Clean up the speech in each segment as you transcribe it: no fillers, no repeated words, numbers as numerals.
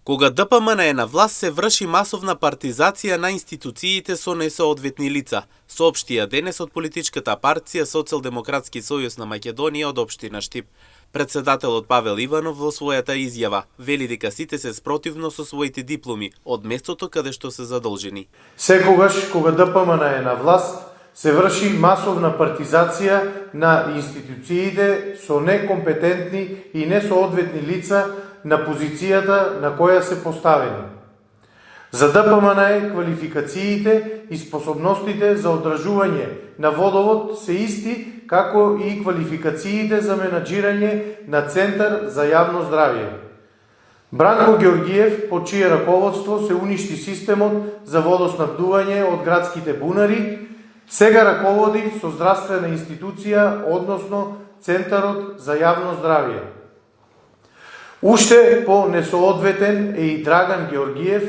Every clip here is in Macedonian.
Кога ДПМН е на власт, се врши масовна партизација на институциите со несоодветни лица, соопштија денес од политичката партија Социјалдемократски сојуз на Македонија од општина Штип. Председателот Павел Иванов во својата изјава вели дека сите се спротивно со своите дипломи од местото каде што се задолжени. Секогаш кога ДПМН е на власт, се врши масовна партизација на институциите со некомпетентни и несоодветни лица на позицијата на која се поставени. За ДПМН квалификациите и способностите за одржување на водовод се исти како и квалификациите за менаџирање на Центар за јавно здравје. Бранко Георгиев, по чие раководство се уништи системот за водоснабдување од градските бунари, сега раководи со здравствена институција, односно Центарот за јавно здравје. Уште по несоодветен е и Драган Георгиев,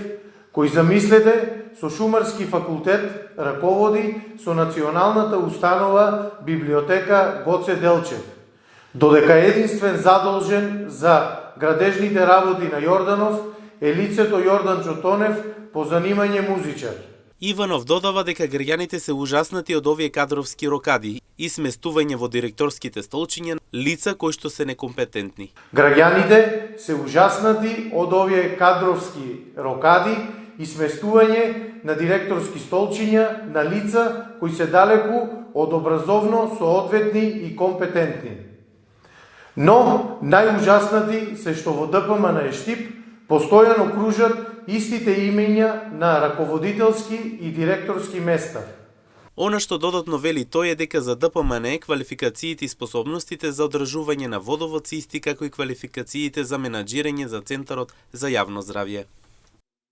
кој замислете со Шумарски факултет раководи со националната установа Библиотека Гоце Делчев, додека единствен задолжен за градежните работи на Јорданов е лицето Јордан Чотонев по занимање музичар. Иванов додава дека граѓаните се ужаснати од овие кадровски рокади и сместување во директорските столчиња лица кои што се некомпетентни. Граѓаните се ужаснати од овие кадровски рокади и сместување на директорски столчиња на лица кои се далеку од образовно соодветни и компетентни. Но најужаснати се што во ДПМН Штип постојано кружат истите имења на раководителски и директорски места. Она што додатно вели тој е дека за ДПМН квалификациите и способностите за одржување на водовод се исти како и квалификациите за менаџирање за Центарот за јавно здравје.